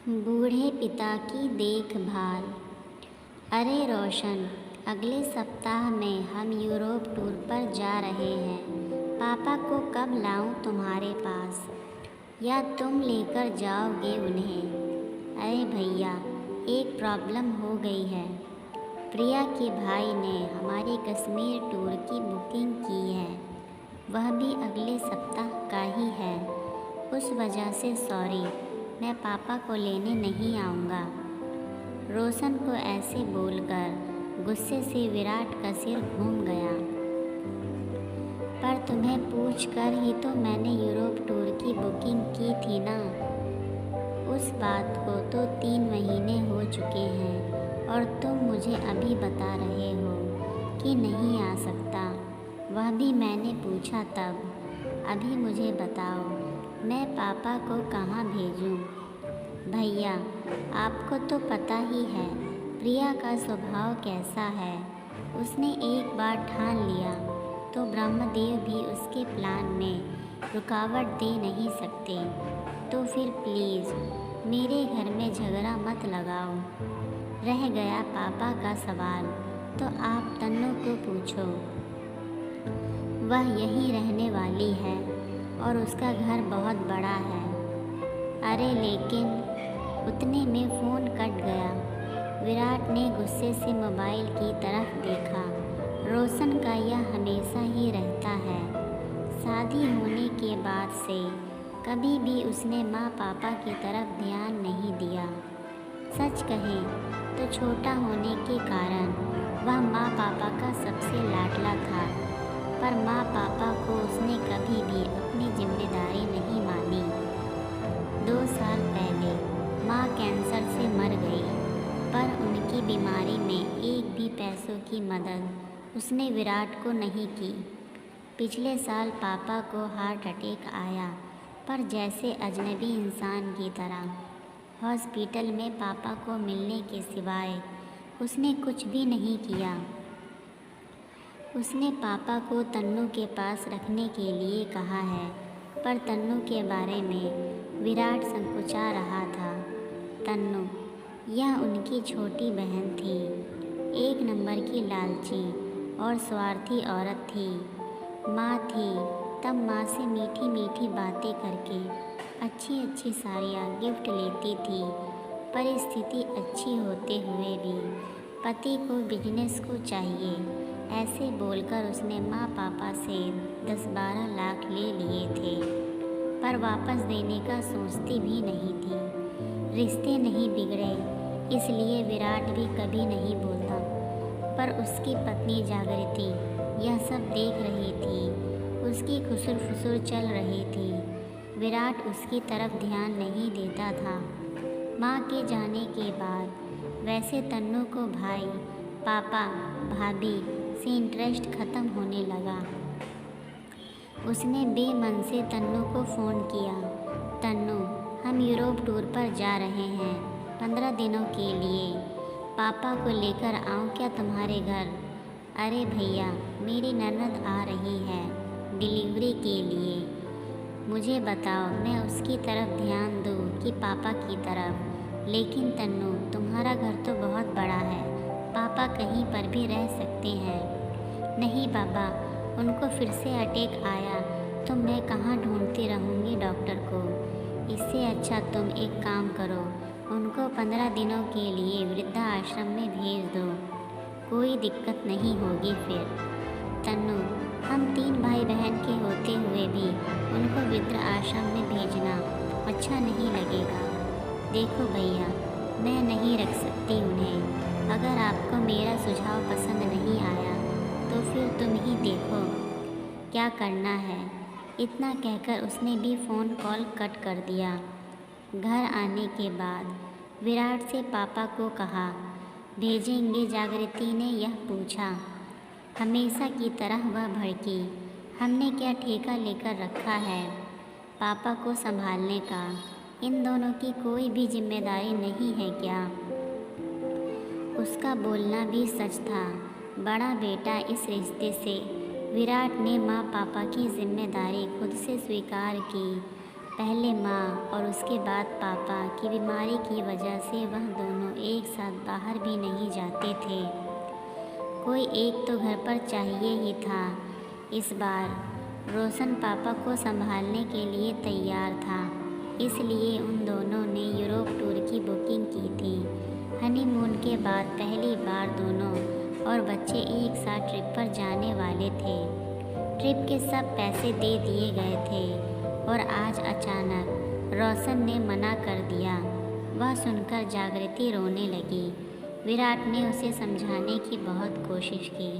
बूढ़े पिता की देखभाल। अरे रोशन, अगले सप्ताह में हम यूरोप टूर पर जा रहे हैं। पापा को कब लाऊं तुम्हारे पास, या तुम लेकर जाओगे उन्हें? अरे भैया, एक प्रॉब्लम हो गई है। प्रिया के भाई ने हमारी कश्मीर टूर की बुकिंग की है, वह भी अगले सप्ताह का ही है। उस वजह से सॉरी, मैं पापा को लेने नहीं आऊँगा। रोशन को ऐसे बोलकर गुस्से से विराट का सिर घूम गया। पर तुम्हें पूछकर ही तो मैंने यूरोप टूर की बुकिंग की थी ना। उस बात को तो 3 महीने हो चुके हैं और तुम मुझे अभी बता रहे हो कि नहीं आ सकता। वह भी मैंने पूछा तब। अभी मुझे बताओ, मैं पापा को कहाँ भेजूं? भैया, आपको तो पता ही है प्रिया का स्वभाव कैसा है। उसने एक बार ठान लिया तो ब्रह्मदेव भी उसके प्लान में रुकावट दे नहीं सकते। तो फिर प्लीज़ मेरे घर में झगड़ा मत लगाओ। रह गया पापा का सवाल, तो आप तन्नू को पूछो। वह यहीं रहने वाली है और उसका घर बहुत बड़ा है। अरे लेकिन उतने में फ़ोन कट गया। विराट ने गुस्से से मोबाइल की तरफ देखा। रोशन का यह हमेशा ही रहता है। शादी होने के बाद से कभी भी उसने माँ पापा की तरफ ध्यान नहीं दिया। सच कहें तो छोटा होने के कारण वह माँ पापा का सबसे लाडला था, पर माँ पापा को उसने कभी भी अपनी जिम्मेदारी नहीं मानी। 2 साल पहले माँ कैंसर से मर गई, पर उनकी बीमारी में एक भी पैसों की मदद उसने विराट को नहीं की। पिछले साल पापा को हार्ट अटैक आया, पर जैसे अजनबी इंसान की तरह हॉस्पिटल में पापा को मिलने के सिवाय उसने कुछ भी नहीं किया। उसने पापा को तन्नू के पास रखने के लिए कहा है, पर तन्नू के बारे में विराट संकुचा रहा था। तन्नू, यह उनकी छोटी बहन थी। एक नंबर की लालची और स्वार्थी औरत थी। माँ थी तब माँ से मीठी मीठी बातें करके अच्छी अच्छी साड़ियाँ गिफ्ट लेती थी। परिस्थिति अच्छी होते हुए भी पति को बिजनेस को चाहिए, ऐसे बोलकर उसने माँ पापा से 10-12 लाख ले लिए थे, पर वापस देने का सोचती भी नहीं थी। रिश्ते नहीं बिगड़े इसलिए विराट भी कभी नहीं बोलता, पर उसकी पत्नी जागृति यह सब देख रही थी। उसकी खुसुर फुसुर चल रही थी। विराट उसकी तरफ ध्यान नहीं देता था। माँ के जाने के बाद वैसे तन्नू को भाई, पापा, भाभी से इंटरेस्ट ख़त्म होने लगा। उसने बेमन से तन्नू को फ़ोन किया। तन्नू, हम यूरोप टूर पर जा रहे हैं 15 दिनों के लिए। पापा को लेकर आऊँ क्या तुम्हारे घर? अरे भैया, मेरी ननद आ रही है डिलीवरी के लिए। मुझे बताओ मैं उसकी तरफ ध्यान दूँ कि पापा की तरफ? लेकिन तन्नू, तुम्हारा घर तो बहुत बड़ा है, पापा कहीं पर भी रह सकते हैं। नहीं बाबा, उनको फिर से अटैक आया तो मैं कहाँ ढूंढती रहूँगी डॉक्टर को। इससे अच्छा तुम एक काम करो, उनको 15 दिनों के लिए वृद्धा आश्रम में भेज दो। कोई दिक्कत नहीं होगी फिर। तन्नू, हम 3 भाई बहन के होते हुए भी उनको वृद्ध आश्रम में भेजना अच्छा नहीं लगेगा। देखो भैया, मैं नहीं रख सकती उन्हें। अगर आपको मेरा सुझाव पसंद नहीं आया तो फिर तुम ही देखो क्या करना है। इतना कहकर उसने भी फ़ोन कॉल कट कर दिया। घर आने के बाद विराट से पापा को कहा भेजेंगे? जागृति ने यह पूछा। हमेशा की तरह वह भड़की। हमने क्या ठेका लेकर रखा है पापा को संभालने का? इन दोनों की कोई भी जिम्मेदारी नहीं है क्या? उसका बोलना भी सच था। बड़ा बेटा इस रिश्ते से विराट ने माँ पापा की जिम्मेदारी खुद से स्वीकार की। पहले माँ और उसके बाद पापा की बीमारी की वजह से वह दोनों एक साथ बाहर भी नहीं जाते थे। कोई एक तो घर पर चाहिए ही था। इस बार रोशन पापा को संभालने के लिए तैयार था, इसलिए उन दोनों ने यूरोप टूर की बुकिंग की थी। हनीमून के बाद पहली बार दोनों और बच्चे एक साथ ट्रिप पर जाने वाले थे। ट्रिप के सब पैसे दे दिए गए थे और आज अचानक रोशन ने मना कर दिया। वह सुनकर जागृति रोने लगी। विराट ने उसे समझाने की बहुत कोशिश की,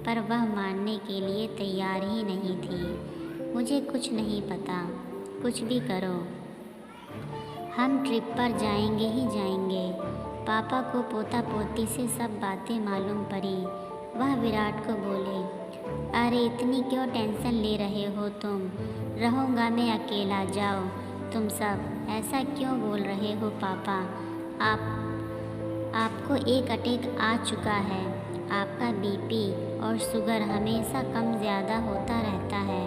पर वह मानने के लिए तैयार ही नहीं थी। मुझे कुछ नहीं पता, कुछ भी करो, हम ट्रिप पर जाएंगे ही जाएंगे। पापा को पोता पोती से सब बातें मालूम पड़ी। वह विराट को बोले, अरे इतनी क्यों टेंशन ले रहे हो तुम? रहूँगा मैं अकेला, जाओ तुम सब। ऐसा क्यों बोल रहे हो पापा? आपको एक अटैक आ चुका है। आपका बीपी और शुगर हमेशा कम ज़्यादा होता रहता है।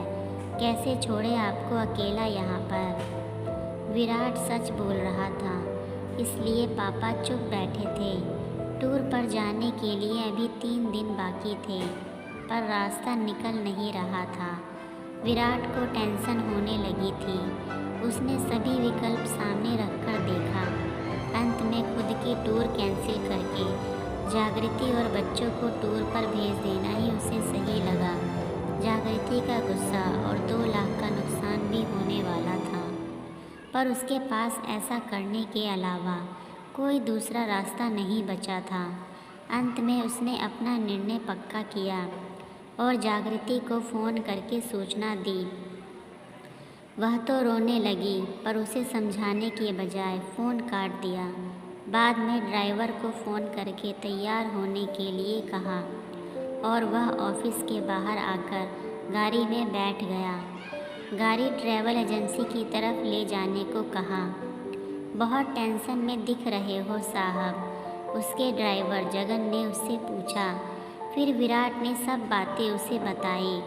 कैसे छोड़े आपको अकेला यहाँ पर? विराट सच बोल रहा था, इसलिए पापा चुप बैठे थे। टूर पर जाने के लिए अभी 3 दिन बाकी थे, पर रास्ता निकल नहीं रहा था। विराट को टेंशन होने लगी थी। उसने सभी विकल्प सामने रखकर देखा। अंत में खुद की टूर कैंसिल करके जागृति और बच्चों को टूर पर भेज देना ही उसे सही लगा। जागृति का गुस्सा और 2 लाख का नुकसान भी होने वाला था, पर उसके पास ऐसा करने के अलावा कोई दूसरा रास्ता नहीं बचा था। अंत में उसने अपना निर्णय पक्का किया और जागृति को फ़ोन करके सूचना दी। वह तो रोने लगी, पर उसे समझाने के बजाय फ़ोन काट दिया। बाद में ड्राइवर को फ़ोन करके तैयार होने के लिए कहा और वह ऑफिस के बाहर आकर गाड़ी में बैठ गया। गाड़ी ट्रैवल एजेंसी की तरफ ले जाने को कहा। बहुत टेंशन में दिख रहे हो साहब, उसके ड्राइवर जगन ने उससे पूछा। फिर विराट ने सब बातें उसे बताई।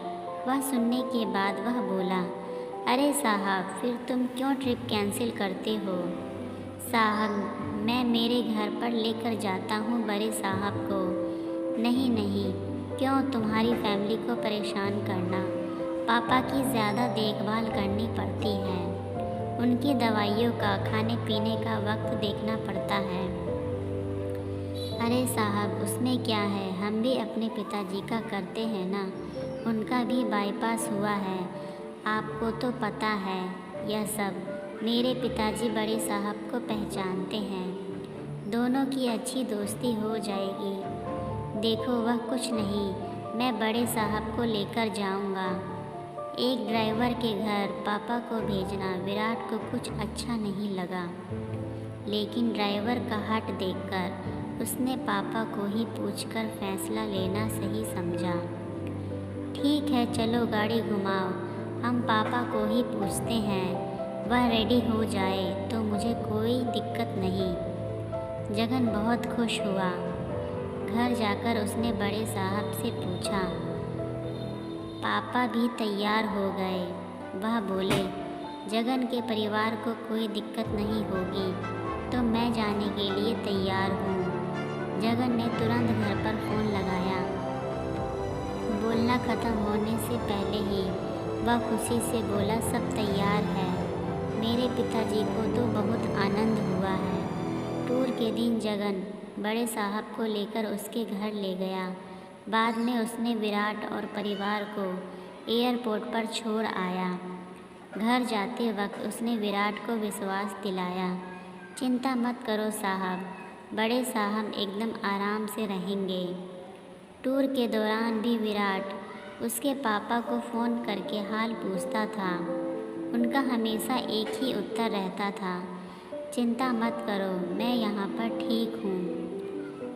वह सुनने के बाद वह बोला, अरे साहब, फिर तुम क्यों ट्रिप कैंसिल करते हो? साहब, मैं मेरे घर पर लेकर जाता हूँ बड़े साहब को। नहीं नहीं, क्यों तुम्हारी फैमिली को परेशान करना? पापा की ज़्यादा देखभाल करनी पड़ती है। उनकी दवाइयों का, खाने पीने का वक्त देखना पड़ता है। अरे साहब, उसमें क्या है, हम भी अपने पिताजी का करते हैं ना। उनका भी बाईपास हुआ है, आपको तो पता है यह सब। मेरे पिताजी बड़े साहब को पहचानते हैं, दोनों की अच्छी दोस्ती हो जाएगी। देखो, वह कुछ नहीं, मैं बड़े साहब को लेकर जाऊंगा। एक ड्राइवर के घर पापा को भेजना विराट को कुछ अच्छा नहीं लगा, लेकिन ड्राइवर का हट देखकर उसने पापा को ही पूछकर फैसला लेना सही समझा। ठीक है, चलो गाड़ी घुमाओ, हम पापा को ही पूछते हैं। वह रेडी हो जाए तो मुझे कोई दिक्कत नहीं। जगन बहुत खुश हुआ। घर जाकर उसने बड़े साहब से पूछा। पापा भी तैयार हो गए। वह बोले, जगन के परिवार को कोई दिक्कत नहीं होगी तो मैं जाने के लिए तैयार हूँ। जगन ने तुरंत घर पर फ़ोन लगाया। बोलना ख़त्म होने से पहले ही वह खुशी से बोला, सब तैयार है। मेरे पिताजी को तो बहुत आनंद हुआ है। टूर के दिन जगन बड़े साहब को लेकर उसके घर ले गया। बाद में उसने विराट और परिवार को एयरपोर्ट पर छोड़ आया। घर जाते वक्त उसने विराट को विश्वास दिलाया, चिंता मत करो साहब, बड़े साहब एकदम आराम से रहेंगे। टूर के दौरान भी विराट उसके पापा को फ़ोन करके हाल पूछता था। उनका हमेशा एक ही उत्तर रहता था, चिंता मत करो, मैं यहाँ पर ठीक हूँ।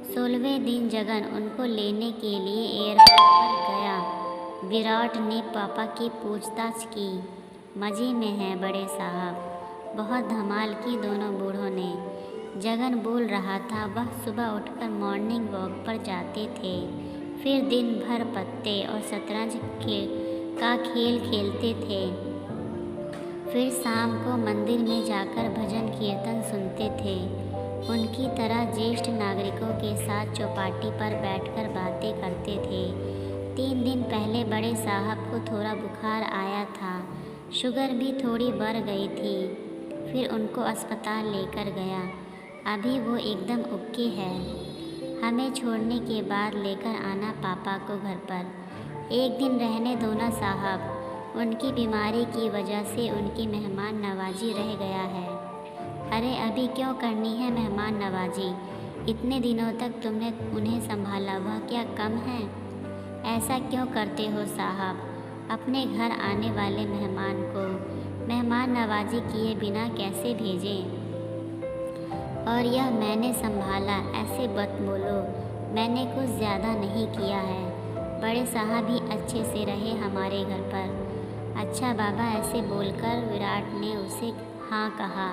16वें दिन जगन उनको लेने के लिए एयरपोर्ट पर गया। विराट ने पापा की पूछताछ की। मज़े में हैं बड़े साहब, बहुत धमाल की दोनों बूढ़ों ने। जगन बोल रहा था वह सुबह उठकर मॉर्निंग वॉक पर जाते थे, फिर दिन भर पत्ते और शतरंज का खेल खेलते थे। फिर शाम को मंदिर में जाकर भजन कीर्तन सुनते थे। उनकी तरह ज्येष्ठ नागरिकों के साथ चौपाटी पर बैठकर बातें करते थे। 3 दिन पहले बड़े साहब को थोड़ा बुखार आया था, शुगर भी थोड़ी बढ़ गई थी। फिर उनको अस्पताल लेकर गया। अभी वो एकदम ओके है। हमें छोड़ने के बाद लेकर आना पापा को घर पर। एक दिन रहने दो ना साहब, उनकी बीमारी की वजह से उनकी मेहमान नवाजी रह गया है। अरे अभी क्यों करनी है मेहमान नवाजी? इतने दिनों तक तुमने उन्हें संभाला, वह क्या कम है? ऐसा क्यों करते हो साहब? अपने घर आने वाले मेहमान को मेहमान नवाजी किए बिना कैसे भेजें? और यह मैंने संभाला, ऐसे मत बोलो, मैंने कुछ ज़्यादा नहीं किया है। बड़े साहब भी अच्छे से रहे हमारे घर पर। अच्छा बाबा, ऐसे बोलकर विराट ने उसे हाँ कहा।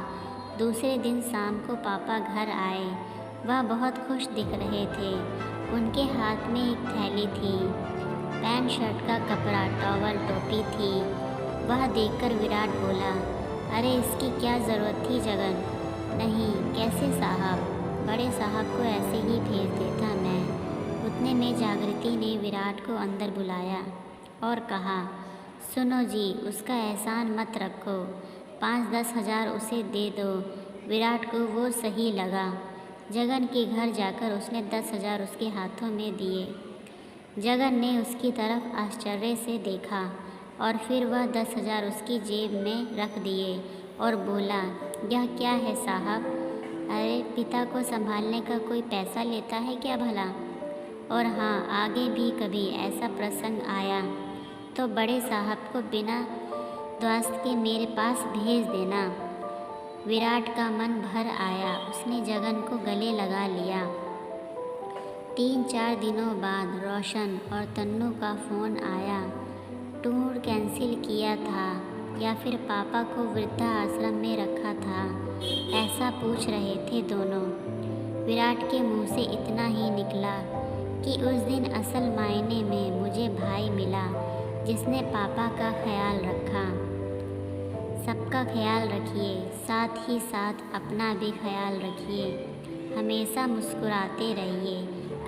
दूसरे दिन शाम को पापा घर आए। वह बहुत खुश दिख रहे थे। उनके हाथ में एक थैली थी, पैंट शर्ट का कपड़ा, टॉवल, टोपी थी। वह देखकर विराट बोला, अरे इसकी क्या ज़रूरत थी जगन? नहीं, कैसे साहब? बड़े साहब को ऐसे ही भेज देता मैं। उतने में जागृति ने विराट को अंदर बुलाया और कहा, सुनो जी, उसका एहसान मत रखो, 5-10 हज़ार उसे दे दो। विराट को वो सही लगा। जगन के घर जाकर उसने 10 हज़ार उसके हाथों में दिए। जगन ने उसकी तरफ आश्चर्य से देखा और फिर वह 10 हज़ार उसकी जेब में रख दिए और बोला, यह क्या है साहब? अरे पिता को संभालने का कोई पैसा लेता है क्या भला? और हाँ, आगे भी कभी ऐसा प्रसंग आया तो बड़े साहब को बिना द्वास्त के मेरे पास भेज देना। विराट का मन भर आया। उसने जगन को गले लगा लिया। 3-4 दिनों बाद रोशन और तन्नू का फ़ोन आया। टूर कैंसिल किया था या फिर पापा को वृद्धा आश्रम में रखा था, ऐसा पूछ रहे थे दोनों। विराट के मुंह से इतना ही निकला कि उस दिन असल मायने में मुझे भाई मिला जिसने पापा का ख्याल रखा। सबका ख्याल रखिए, साथ ही साथ अपना भी ख्याल रखिए। हमेशा मुस्कुराते रहिए,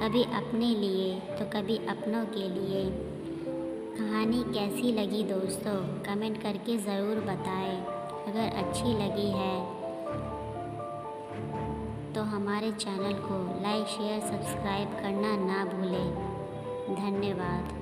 कभी अपने लिए तो कभी अपनों के लिए। कहानी कैसी लगी दोस्तों, कमेंट करके ज़रूर बताएं। अगर अच्छी लगी है तो हमारे चैनल को लाइक, शेयर, सब्सक्राइब करना ना भूलें। धन्यवाद।